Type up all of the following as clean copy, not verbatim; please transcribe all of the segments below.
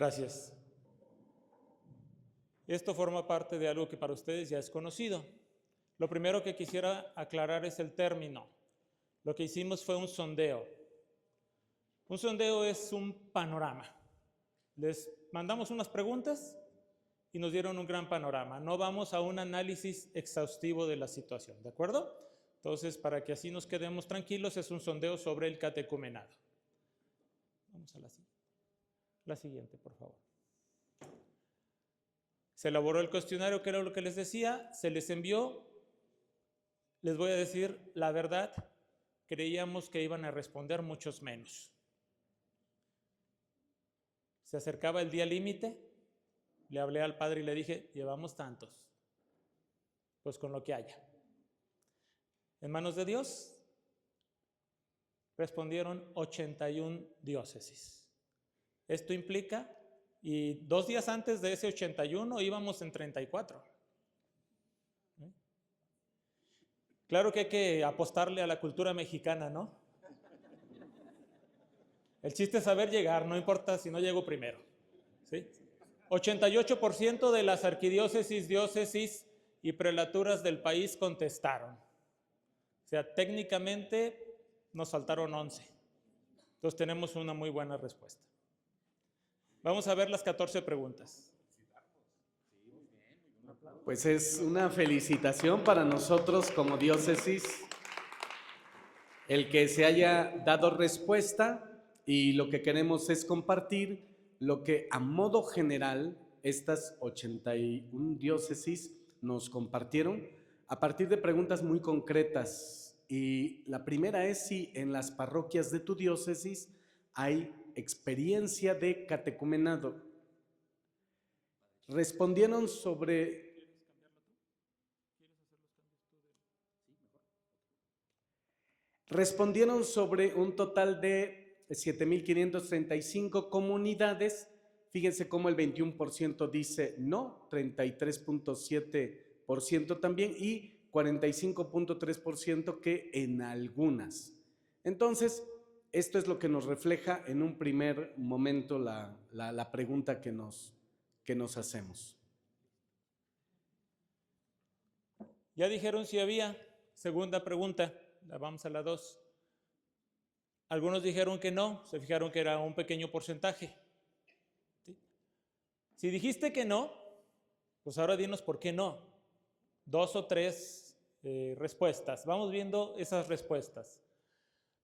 Gracias. Esto forma parte de algo que para ustedes ya es conocido. Lo primero que quisiera aclarar es el término. Lo que hicimos fue un sondeo. Un sondeo es un panorama. Les mandamos unas preguntas y nos dieron un gran panorama. No vamos a un análisis exhaustivo de la situación, ¿de acuerdo? Entonces, para que así nos quedemos tranquilos, es un sondeo sobre el catecumenado. Vamos a la siguiente, por favor. Se elaboró el cuestionario, que era lo que les decía, se les envió. Les voy a decir la verdad, creíamos que iban a responder muchos menos. Se acercaba el día límite, le hablé al padre y le dije, llevamos tantos, pues con lo que haya. En manos de Dios, respondieron 81 diócesis. Esto implica, y 2 días antes de ese 81 íbamos en 34. Claro que hay que apostarle a la cultura mexicana, ¿no? El chiste es saber llegar, no importa si no llego primero, ¿sí? 88% de las arquidiócesis, diócesis y prelaturas del país contestaron. O sea, técnicamente nos faltaron 11. Entonces tenemos una muy buena respuesta. Vamos a ver las 14 preguntas. Pues es una felicitación para nosotros como diócesis el que se haya dado respuesta, y lo que queremos es compartir lo que a modo general estas 81 diócesis nos compartieron a partir de preguntas muy concretas. Y la primera es si en las parroquias de tu diócesis hay experiencia de catecumenado. Respondieron sobre... Respondieron sobre un total de 7,535 comunidades. Fíjense cómo el 21% dice no, 33,7% también y 45,3% que en algunas. Entonces, esto es lo que nos refleja en un primer momento la pregunta que nos hacemos. Ya dijeron si había. Segunda pregunta. Vamos a la 2. Algunos dijeron que no, se fijaron que era un pequeño porcentaje. ¿Sí? Si dijiste que no, pues ahora dinos por qué no. 2 o 3 respuestas. Vamos viendo esas respuestas.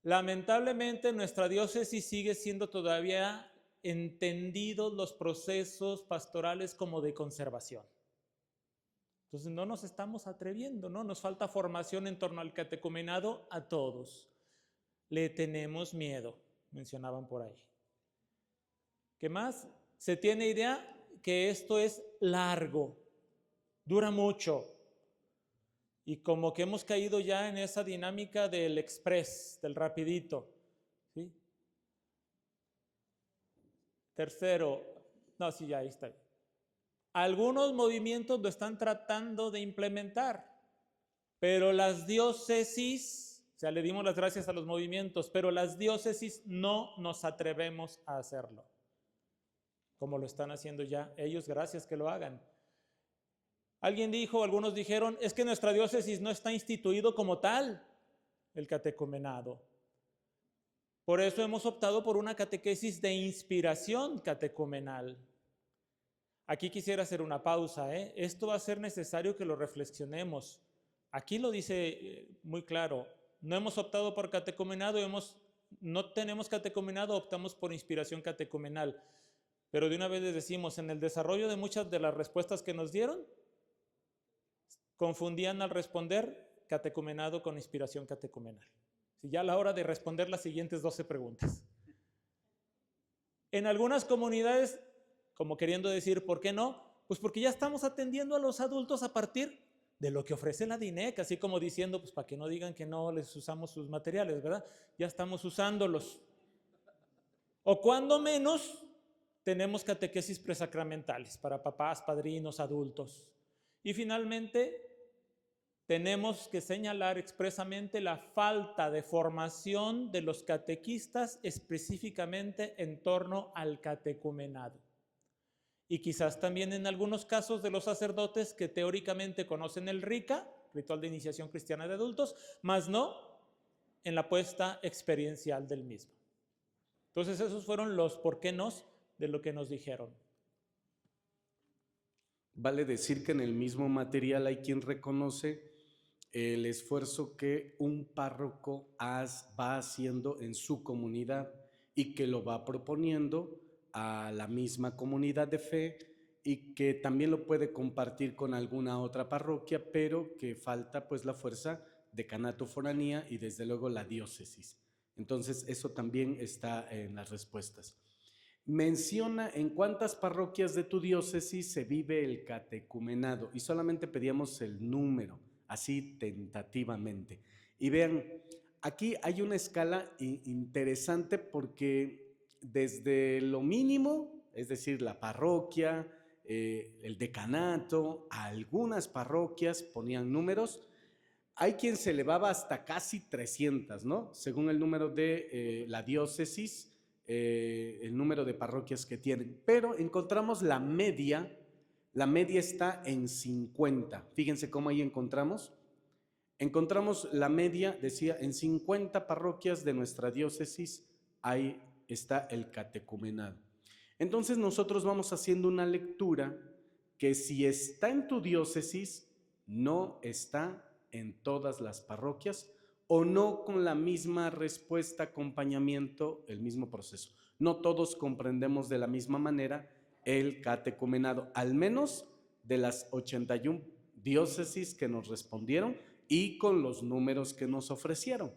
Lamentablemente nuestra diócesis sigue siendo todavía entendidos los procesos pastorales como de conservación. Entonces no nos estamos atreviendo, ¿no? Nos falta formación en torno al catecumenado a todos. Le tenemos miedo, mencionaban por ahí. ¿Qué más? Se tiene idea que esto es largo, dura mucho. Y como que hemos caído ya en esa dinámica del express, del rapidito. ¿Sí? Tercero, no, sí, ya ahí está. Algunos movimientos lo están tratando de implementar, pero las diócesis, o sea, le dimos las gracias a los movimientos, pero las diócesis no nos atrevemos a hacerlo, como lo están haciendo ya ellos, gracias que lo hagan. Alguien dijo, algunos dijeron, es que nuestra diócesis no está instituido como tal el catecumenado. Por eso hemos optado por una catequesis de inspiración catecumenal. Aquí quisiera hacer una pausa, ¿eh? Esto va a ser necesario que lo reflexionemos. Aquí lo dice muy claro, no hemos optado por catecumenado, no tenemos catecumenado, optamos por inspiración catecumenal. Pero de una vez les decimos, en el desarrollo de muchas de las respuestas que nos dieron, confundían al responder catecumenado con inspiración catecumenal. Si ya a la hora de responder las siguientes 12 preguntas. En algunas comunidades, como queriendo decir, ¿por qué no? Pues porque ya estamos atendiendo a los adultos a partir de lo que ofrece la DINEC, así como diciendo, pues para que no digan que no les usamos sus materiales, ¿verdad? Ya estamos usándolos. O cuando menos, tenemos catequesis presacramentales para papás, padrinos, adultos. Y finalmente, tenemos que señalar expresamente la falta de formación de los catequistas específicamente en torno al catecumenado. y quizás también en algunos casos de los sacerdotes que teóricamente conocen el RICA, Ritual de Iniciación Cristiana de Adultos, más no en la puesta experiencial del mismo. Entonces esos fueron los por qué nos de lo que nos dijeron. Vale decir que en el mismo material hay quien reconoce el esfuerzo que un párroco va haciendo en su comunidad y que lo va proponiendo a la misma comunidad de fe y que también lo puede compartir con alguna otra parroquia, pero que falta pues la fuerza decanato, foranía y desde luego la diócesis. Entonces eso también está en las respuestas. Menciona en cuántas parroquias de tu diócesis se vive el catecumenado y solamente pedíamos el número, así tentativamente. Y vean, aquí hay una escala interesante porque desde lo mínimo, es decir, la parroquia, el decanato, algunas parroquias ponían números. Hay quien se elevaba hasta casi 300, ¿no? Según el número de la diócesis, el número de parroquias que tienen. Pero encontramos la media está en 50. Fíjense cómo ahí encontramos la media, decía, en 50 parroquias de nuestra diócesis, ahí está el catecumenado. Entonces nosotros vamos haciendo una lectura que si está en tu diócesis, no está en todas las parroquias o no con la misma respuesta, acompañamiento, el mismo proceso. No todos comprendemos de la misma manera el catecumenado, al menos de las 81 diócesis que nos respondieron y con los números que nos ofrecieron.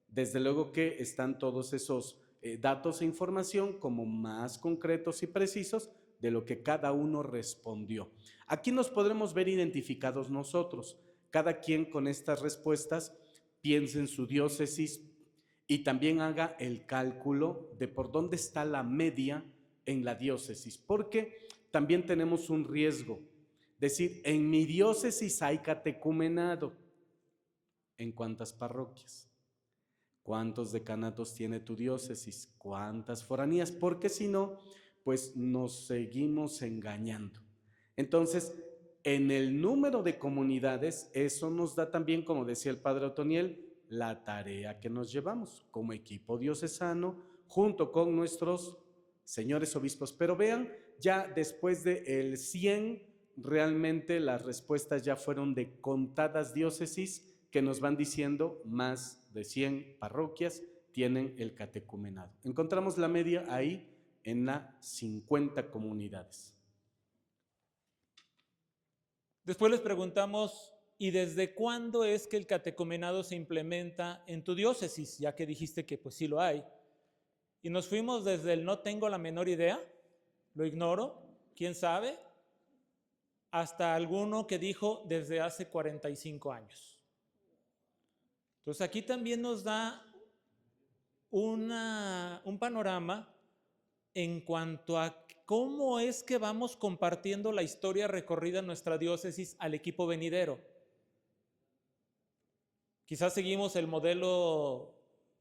Desde luego que están todos esos datos e información como más concretos y precisos de lo que cada uno respondió. Aquí nos podremos ver identificados nosotros. Cada quien con estas respuestas piense en su diócesis y también haga el cálculo de por dónde está la media en la diócesis, porque también tenemos un riesgo. Decir, en mi diócesis hay catecumenado. ¿En cuántas parroquias? ¿Cuántos decanatos tiene tu diócesis? ¿Cuántas foranías? Porque si no, pues nos seguimos engañando. Entonces, en el número de comunidades, eso nos da también, como decía el padre Otoniel, la tarea que nos llevamos como equipo diocesano junto con nuestros señores obispos. Pero vean, ya después del 100, realmente las respuestas ya fueron de contadas diócesis que nos van diciendo más de 100 parroquias tienen el catecumenado. Encontramos la media ahí en las 50 comunidades. Después les preguntamos, ¿y desde cuándo es que el catecumenado se implementa en tu diócesis? Ya que dijiste que pues sí lo hay. Y nos fuimos desde el no tengo la menor idea, lo ignoro, quién sabe, hasta alguno que dijo desde hace 45 años. Entonces aquí también nos da un panorama en cuanto a cómo es que vamos compartiendo la historia recorrida en nuestra diócesis al equipo venidero. Quizás seguimos el modelo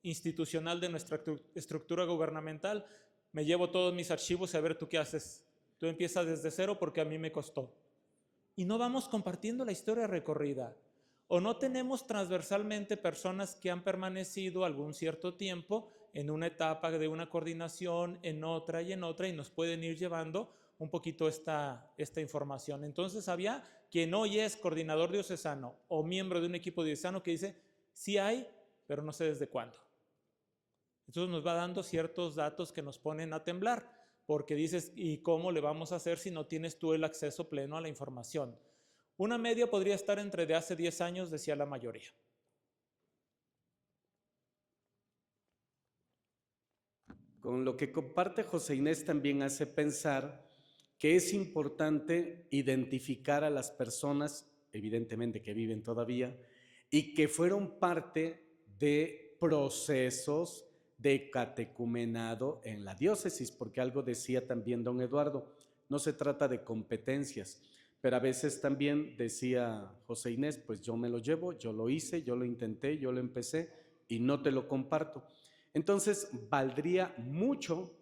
institucional de nuestra estructura gubernamental. Me llevo todos mis archivos y a ver tú qué haces. Tú empiezas desde cero porque a mí me costó. Y no vamos compartiendo la historia recorrida. O no tenemos transversalmente personas que han permanecido algún cierto tiempo en una etapa de una coordinación, en otra, y nos pueden ir llevando un poquito esta información. Entonces había quien hoy es coordinador diocesano o miembro de un equipo diocesano que dice, sí hay, pero no sé desde cuándo. Entonces nos va dando ciertos datos que nos ponen a temblar, porque dices, ¿y cómo le vamos a hacer si no tienes tú el acceso pleno a la información? Una media podría estar entre de hace 10 años, decía la mayoría. Con lo que comparte José Inés también hace pensar que es importante identificar a las personas, evidentemente que viven todavía, y que fueron parte de procesos de catecumenado en la diócesis, porque algo decía también don Eduardo, no se trata de competencias, pero a veces también decía José Inés, pues yo me lo llevo, yo lo hice, yo lo intenté, yo lo empecé y no te lo comparto. Entonces, valdría mucho,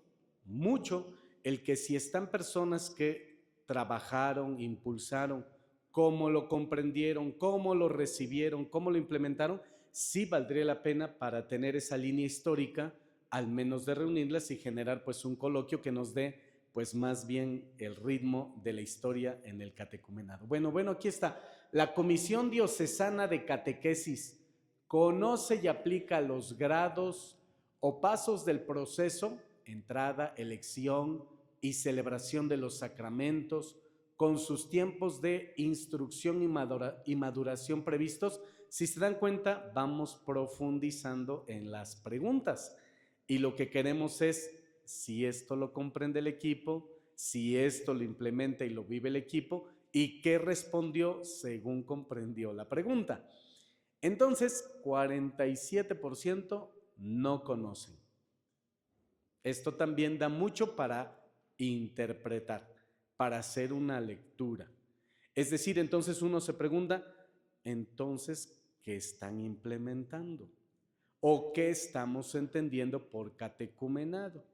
mucho el que si están personas que trabajaron, impulsaron, cómo lo comprendieron, cómo lo recibieron, cómo lo implementaron, sí valdría la pena para tener esa línea histórica, al menos de reunirlas y generar pues un coloquio que nos dé pues más bien el ritmo de la historia en el catecumenado. Bueno, aquí está. La Comisión Diocesana de Catequesis conoce y aplica los grados o pasos del proceso, entrada, elección y celebración de los sacramentos, con sus tiempos de instrucción y maduración previstos. Si se dan cuenta, vamos profundizando en las preguntas y lo que queremos es si esto lo comprende el equipo, si esto lo implementa y lo vive el equipo y qué respondió según comprendió la pregunta. Entonces, 47% no conocen. Esto también da mucho para interpretar, para hacer una lectura. Es decir, entonces uno se pregunta, entonces, ¿qué están implementando? ¿O qué estamos entendiendo por catecumenado?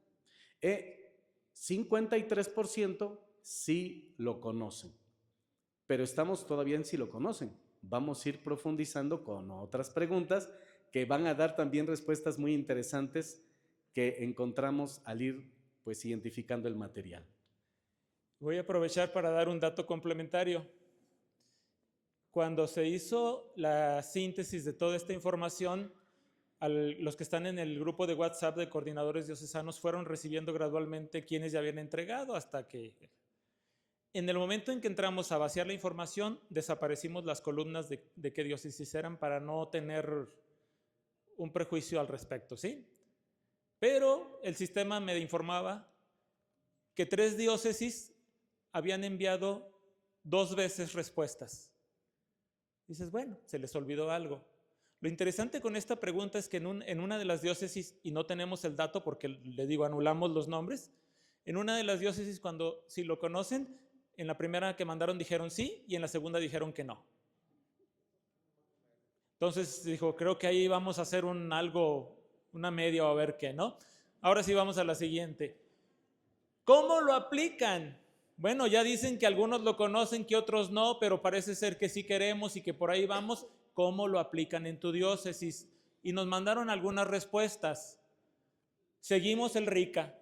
53% sí lo conocen, pero estamos todavía en si lo conocen. Vamos a ir profundizando con otras preguntas que van a dar también respuestas muy interesantes que encontramos al ir pues identificando el material. Voy a aprovechar para dar un dato complementario. Cuando se hizo la síntesis de toda esta información, los que están en el grupo de WhatsApp de coordinadores diocesanos fueron recibiendo gradualmente quienes ya habían entregado, hasta que en el momento en que entramos a vaciar la información, desaparecimos las columnas de qué diócesis eran para no tener un prejuicio al respecto, ¿sí? Pero el sistema me informaba que 3 diócesis habían enviado 2 veces respuestas. Dices, bueno, se les olvidó algo. Lo interesante con esta pregunta es que en una de las diócesis, y no tenemos el dato porque le digo, anulamos los nombres, en una de las diócesis, cuando si lo conocen, en la primera que mandaron dijeron sí y en la segunda dijeron que no. Entonces dijo, creo que ahí vamos a hacer una media o a ver qué, ¿no? Ahora sí vamos a la siguiente. ¿Cómo lo aplican? Bueno, ya dicen que algunos lo conocen, que otros no, pero parece ser que sí queremos y que por ahí vamos. ¿Cómo lo aplican en tu diócesis? Y nos mandaron algunas respuestas. Seguimos el RICA.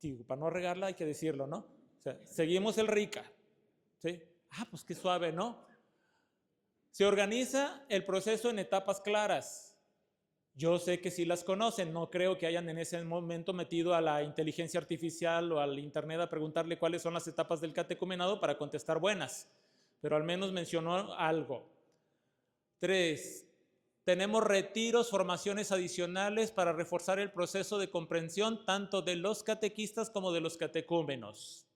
Digo, para no regarla hay que decirlo, ¿no? O sea, seguimos el RICA. ¿Sí? Pues qué suave, ¿no? Se organiza el proceso en etapas claras. Yo sé que sí las conocen, no creo que hayan en ese momento metido a la inteligencia artificial o al internet a preguntarle cuáles son las etapas del catecumenado para contestar buenas, pero al menos mencionó algo. 3. Tenemos retiros, formaciones adicionales para reforzar el proceso de comprensión tanto de los catequistas como de los catecúmenos.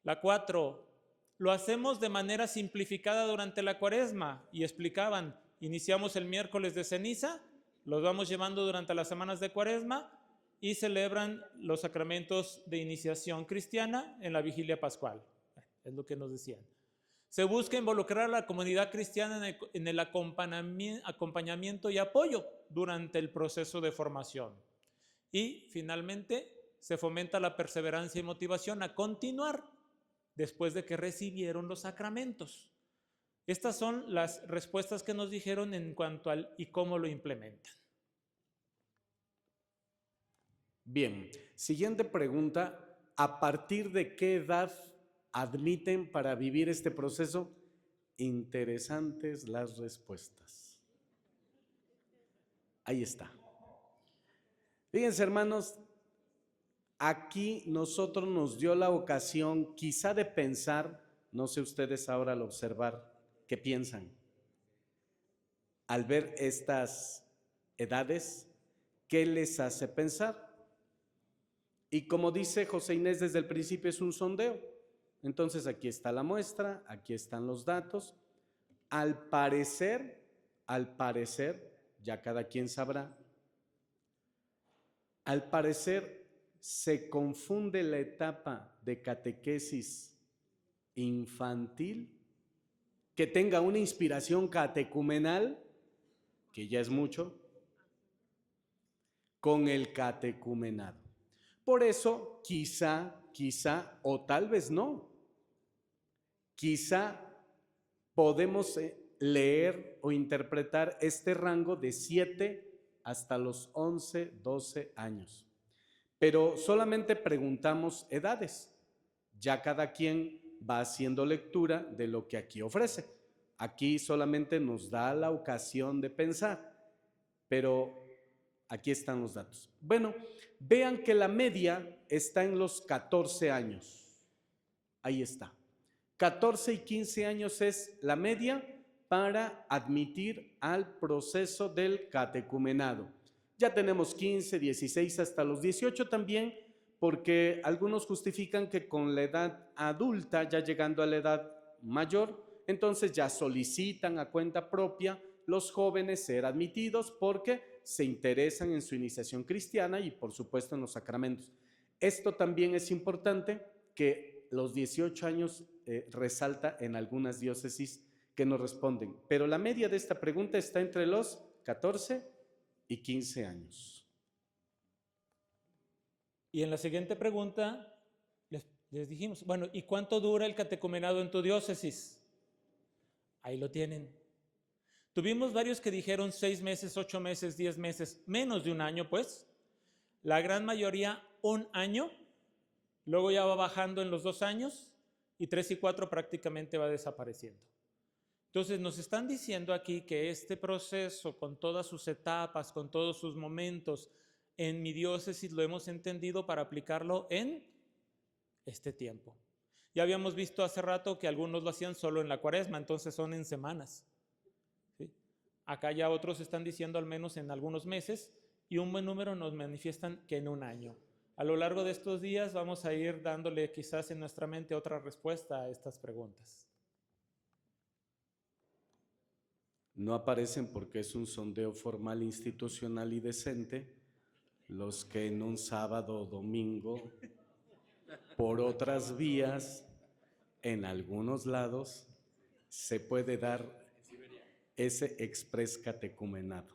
La 4. Lo hacemos de manera simplificada durante la Cuaresma y explicaban, iniciamos el miércoles de ceniza, los vamos llevando durante las semanas de Cuaresma y celebran los sacramentos de iniciación cristiana en la vigilia pascual. Es lo que nos decían. Se busca involucrar a la comunidad cristiana en el acompañamiento y apoyo durante el proceso de formación. Y finalmente se fomenta la perseverancia y motivación a continuar después de que recibieron los sacramentos. Estas son las respuestas que nos dijeron en cuanto al y cómo lo implementan. Bien, siguiente pregunta. ¿A partir de qué edad admiten para vivir este proceso? Interesantes las respuestas. Ahí está. Fíjense, hermanos, aquí nosotros nos dio la ocasión quizá de pensar, no sé ustedes ahora al observar, ¿qué piensan? Al ver estas edades, ¿qué les hace pensar? Y como dice José Inés desde el principio, es un sondeo. Entonces aquí está la muestra, aquí están los datos. Al parecer, ya cada quien sabrá, al parecer se confunde la etapa de catequesis infantil, que tenga una inspiración catecumenal, que ya es mucho, con el catecumenado. Por eso, quizá, o tal vez no, Quizá podemos leer o interpretar este rango de 7 hasta los 11, 12 años. Pero solamente preguntamos edades. Ya cada quien va haciendo lectura de lo que aquí ofrece. Aquí solamente nos da la ocasión de pensar, pero aquí están los datos. Bueno, vean que la media está en los 14 años. Ahí está. 14 y 15 años es la media para admitir al proceso del catecumenado. Ya tenemos 15, 16 hasta los 18 también, porque algunos justifican que con la edad adulta, ya llegando a la edad mayor, entonces ya solicitan a cuenta propia los jóvenes ser admitidos porque se interesan en su iniciación cristiana y por supuesto en los sacramentos. Esto también es importante, que los 18 años resalta en algunas diócesis que nos responden, pero la media de esta pregunta está entre los 14 y 15 años. Y en la siguiente pregunta les dijimos, bueno, ¿y cuánto dura el catecumenado en tu diócesis? Ahí lo tienen. Tuvimos varios que dijeron 6 meses, 8 meses, 10 meses, menos de un año pues. La gran mayoría 1 año, luego ya va bajando en los 2 años y 3 y 4 prácticamente va desapareciendo. Entonces nos están diciendo aquí que este proceso con todas sus etapas, con todos sus momentos, en mi diócesis lo hemos entendido para aplicarlo en este tiempo. Ya habíamos visto hace rato que algunos lo hacían solo en la cuaresma, entonces son en semanas. ¿Sí? Acá ya otros están diciendo al menos en algunos meses y un buen número nos manifiestan que en 1 año. A lo largo de estos días vamos a ir dándole quizás en nuestra mente otra respuesta a estas preguntas. No aparecen porque es un sondeo formal, institucional y decente, los que en un sábado o domingo, por otras vías, en algunos lados, se puede dar ese exprés catecumenado.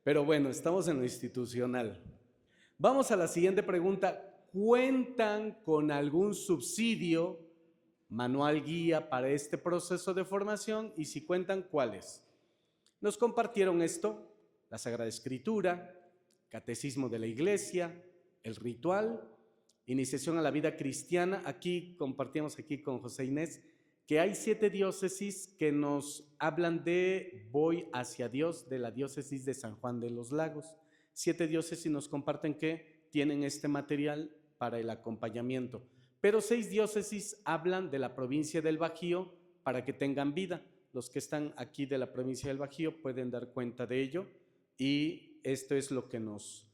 Pero bueno, estamos en lo institucional. Vamos a la siguiente pregunta. ¿Cuentan con algún subsidio, manual guía para este proceso de formación? Y si cuentan, ¿cuáles? Nos compartieron esto: la Sagrada Escritura, Catecismo de la Iglesia, el ritual, iniciación a la vida cristiana. Aquí compartíamos aquí con José Inés que hay 7 diócesis que nos hablan de voy hacia Dios, de la diócesis de San Juan de los Lagos. 7 diócesis nos comparten que tienen este material para el acompañamiento, pero 6 diócesis hablan de la provincia del Bajío para que tengan vida. Los que están aquí de la provincia del Bajío pueden dar cuenta de ello y esto es lo que nos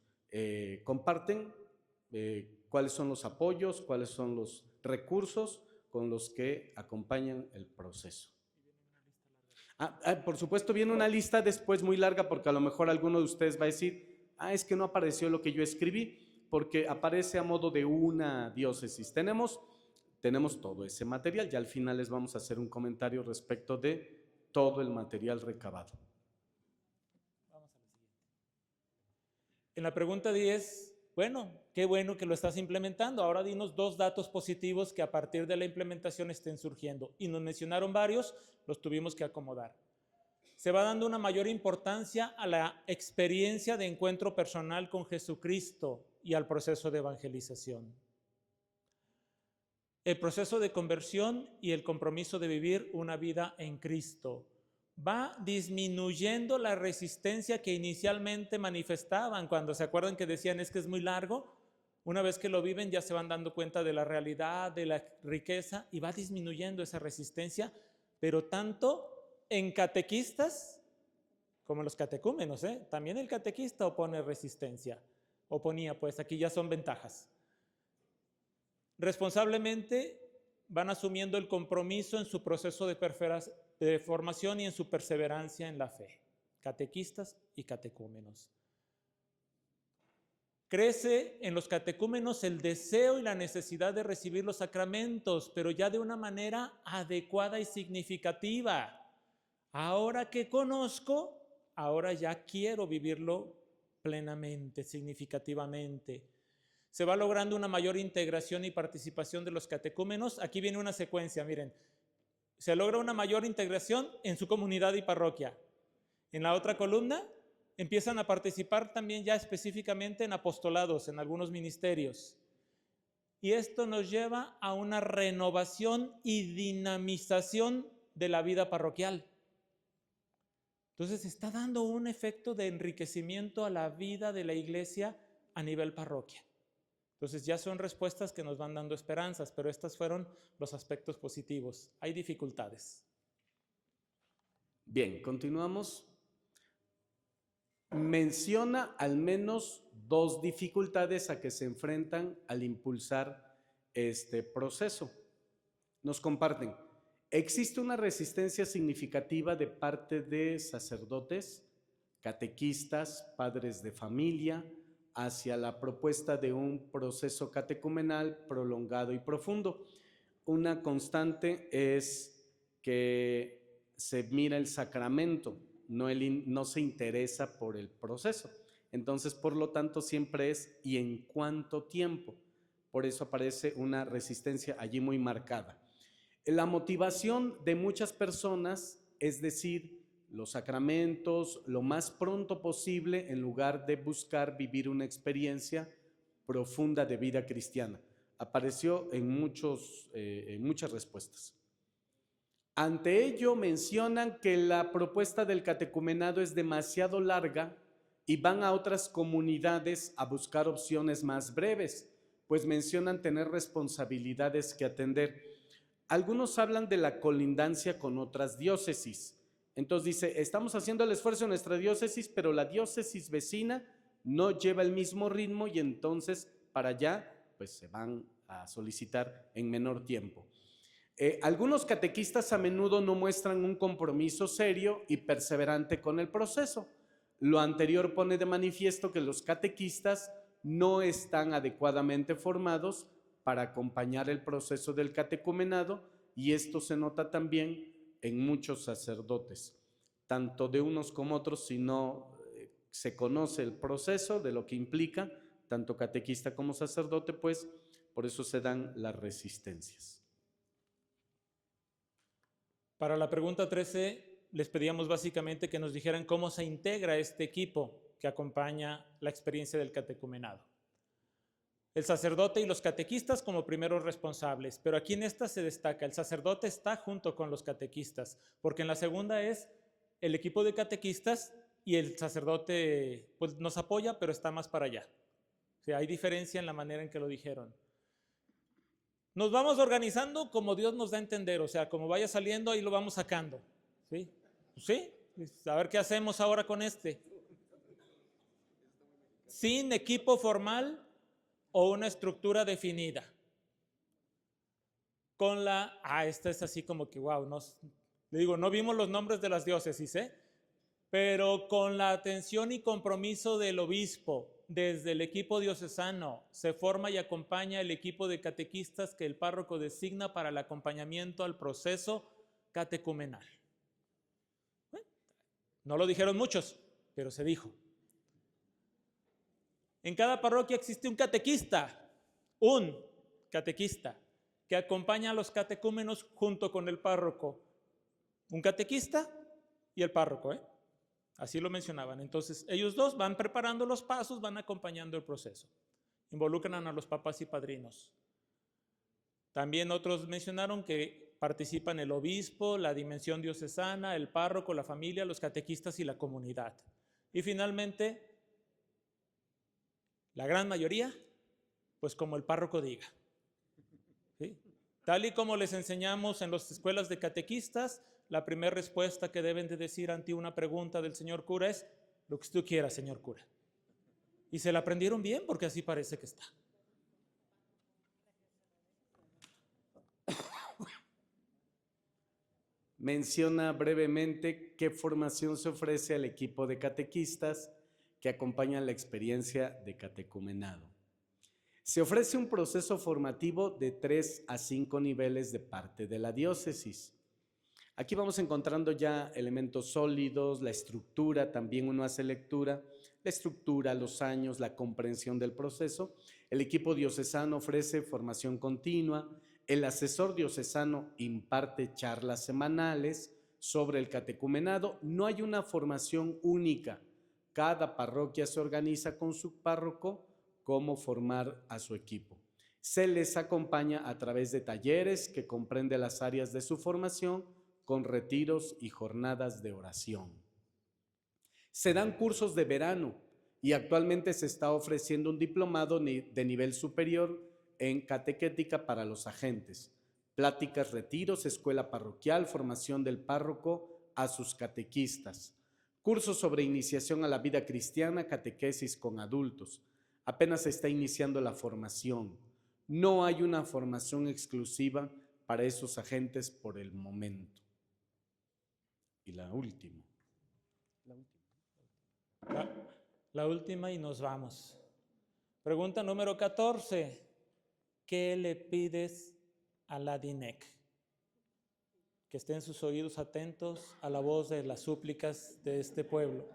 comparten, cuáles son los apoyos, cuáles son los recursos con los que acompañan el proceso. Por supuesto viene una lista después muy larga porque a lo mejor alguno de ustedes va a decir, es que no apareció lo que yo escribí, porque aparece a modo de una diócesis. Tenemos todo ese material, ya al final les vamos a hacer un comentario respecto de todo el material recabado. Vamos a la siguiente. En la pregunta 10, bueno, qué bueno que lo estás implementando. Ahora dinos 2 datos positivos que a partir de la implementación estén surgiendo. Y nos mencionaron varios, los tuvimos que acomodar. Se va dando una mayor importancia a la experiencia de encuentro personal con Jesucristo y al proceso de evangelización. El proceso de conversión y el compromiso de vivir una vida en Cristo. Va disminuyendo la resistencia que inicialmente manifestaban cuando se acuerdan que decían es que es muy largo. Una vez que lo viven ya se van dando cuenta de la realidad, de la riqueza y va disminuyendo esa resistencia, pero tanto en catequistas como en los catecúmenos, también el catequista opone resistencia, oponía, pues aquí ya son ventajas. Responsablemente van asumiendo el compromiso en su proceso de formación y en su perseverancia en la fe, catequistas y catecúmenos. Crece en los catecúmenos el deseo y la necesidad de recibir los sacramentos, pero ya de una manera adecuada y significativa. Ahora que conozco, ahora ya quiero vivirlo plenamente, significativamente. se va logrando una mayor integración y participación de los catecúmenos. Aquí viene una secuencia, miren. Se logra una mayor integración en su comunidad y parroquia. En la otra columna empiezan a participar también ya específicamente en apostolados, en algunos ministerios. Y esto nos lleva a una renovación y dinamización de la vida parroquial. Entonces está dando un efecto de enriquecimiento a la vida de la iglesia a nivel parroquia. Entonces ya son respuestas que nos van dando esperanzas, pero estos fueron los aspectos positivos. Hay dificultades. Bien, continuamos. Menciona al menos 2 dificultades a que se enfrentan al impulsar este proceso. Nos comparten: existe una resistencia significativa de parte de sacerdotes, catequistas, padres de familia, hacia la propuesta de un proceso catecumenal prolongado y profundo. Una constante es que se mira el sacramento, no se interesa por el proceso. Entonces, por lo tanto, siempre es ¿y en cuánto tiempo? Por eso aparece una resistencia allí muy marcada. La motivación de muchas personas es decir, los sacramentos lo más pronto posible en lugar de buscar vivir una experiencia profunda de vida cristiana. Apareció en muchas respuestas. Ante ello mencionan que la propuesta del catecumenado es demasiado larga y van a otras comunidades a buscar opciones más breves, pues mencionan tener responsabilidades que atender. Algunos hablan de la colindancia con otras diócesis. Entonces dice, estamos haciendo el esfuerzo en nuestra diócesis, pero la diócesis vecina no lleva el mismo ritmo y entonces para allá pues se van a solicitar en menor tiempo. Algunos catequistas a menudo no muestran un compromiso serio y perseverante con el proceso. Lo anterior pone de manifiesto que los catequistas no están adecuadamente formados para acompañar el proceso del catecumenado, y esto se nota también en muchos sacerdotes, tanto de unos como otros. Si no se conoce el proceso de lo que implica, tanto catequista como sacerdote, pues por eso se dan las resistencias. Para la pregunta 13, les pedíamos básicamente que nos dijeran cómo se integra este equipo que acompaña la experiencia del catecumenado. El sacerdote y los catequistas como primeros responsables, pero aquí en esta se destaca, el sacerdote está junto con los catequistas, porque en la segunda es el equipo de catequistas y el sacerdote pues nos apoya, pero está más para allá. O sea, hay diferencia en la manera en que lo dijeron. Nos vamos organizando como Dios nos da a entender, o sea, como vaya saliendo, ahí lo vamos sacando. ¿Sí? ¿Sí? A ver qué hacemos ahora con este. Sin equipo formal o una estructura definida. Con la, esta es así como que, wow, le digo, no vimos los nombres de las diócesis, pero con la atención y compromiso del obispo, desde el equipo diocesano, se forma y acompaña el equipo de catequistas que el párroco designa para el acompañamiento al proceso catecumenal. No lo dijeron muchos, pero se dijo. En cada parroquia existe un catequista que acompaña a los catecúmenos junto con el párroco. Un catequista y el párroco, así lo mencionaban. Entonces, ellos dos van preparando los pasos, van acompañando el proceso. Involucran a los papás y padrinos. También otros mencionaron que participan el obispo, la dimensión diocesana, el párroco, la familia, los catequistas y la comunidad. Y finalmente, la gran mayoría, pues como el párroco diga. ¿Sí? Tal y como les enseñamos en las escuelas de catequistas, la primera respuesta que deben de decir ante una pregunta del señor cura es, lo que usted quiera, señor cura. Y se la aprendieron bien porque así parece que está. Menciona brevemente qué formación se ofrece al equipo de catequistas que acompañan la experiencia de catecumenado. Se ofrece un proceso formativo de 3 a 5 niveles de parte de la diócesis. Aquí vamos encontrando ya elementos sólidos, la estructura, también uno hace lectura, la estructura, los años, la comprensión del proceso. El equipo diocesano ofrece formación continua, el asesor diocesano imparte charlas semanales sobre el catecumenado. No hay una formación única, cada parroquia se organiza con su párroco cómo formar a su equipo. Se les acompaña a través de talleres que comprende las áreas de su formación, con retiros y jornadas de oración. Se dan cursos de verano y actualmente se está ofreciendo un diplomado de nivel superior en catequética para los agentes. Pláticas, retiros, escuela parroquial, formación del párroco a sus catequistas. Cursos sobre iniciación a la vida cristiana, catequesis con adultos. Apenas se está iniciando la formación. No hay una formación exclusiva para esos agentes por el momento. Y la última. La última y nos vamos. Pregunta número 14. ¿Qué le pides a la DINEC? Que estén sus oídos atentos a la voz de las súplicas de este pueblo.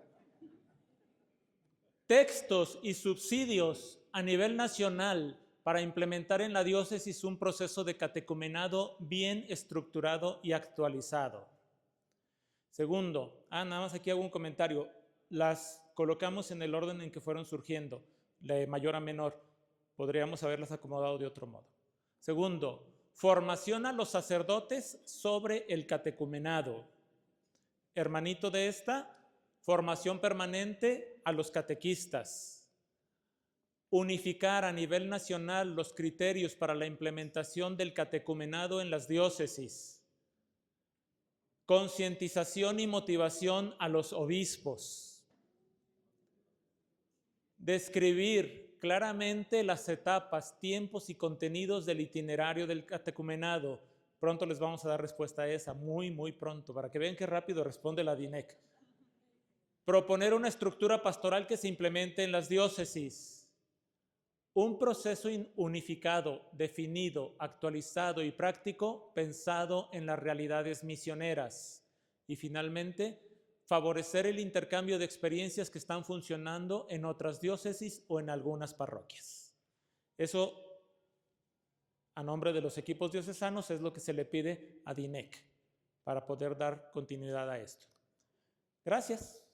Textos y subsidios a nivel nacional para implementar en la diócesis un proceso de catecumenado bien estructurado y actualizado. Segundo, nada más aquí hago un comentario. Las colocamos en el orden en que fueron surgiendo, de mayor a menor. Podríamos haberlas acomodado de otro modo. Segundo, formación a los sacerdotes sobre el catecumenado. Hermanito de esta, formación permanente a los catequistas. Unificar a nivel nacional los criterios para la implementación del catecumenado en las diócesis. Concientización y motivación a los obispos. Describir claramente las etapas, tiempos y contenidos del itinerario del catecumenado. Pronto les vamos a dar respuesta a esa, muy pronto, para que vean qué rápido responde la DINEC. Proponer una estructura pastoral que se implemente en las diócesis. Un proceso unificado, definido, actualizado y práctico pensado en las realidades misioneras. Y finalmente, favorecer el intercambio de experiencias que están funcionando en otras diócesis o en algunas parroquias. Eso, a nombre de los equipos diocesanos, es lo que se le pide a DINEC para poder dar continuidad a esto. Gracias.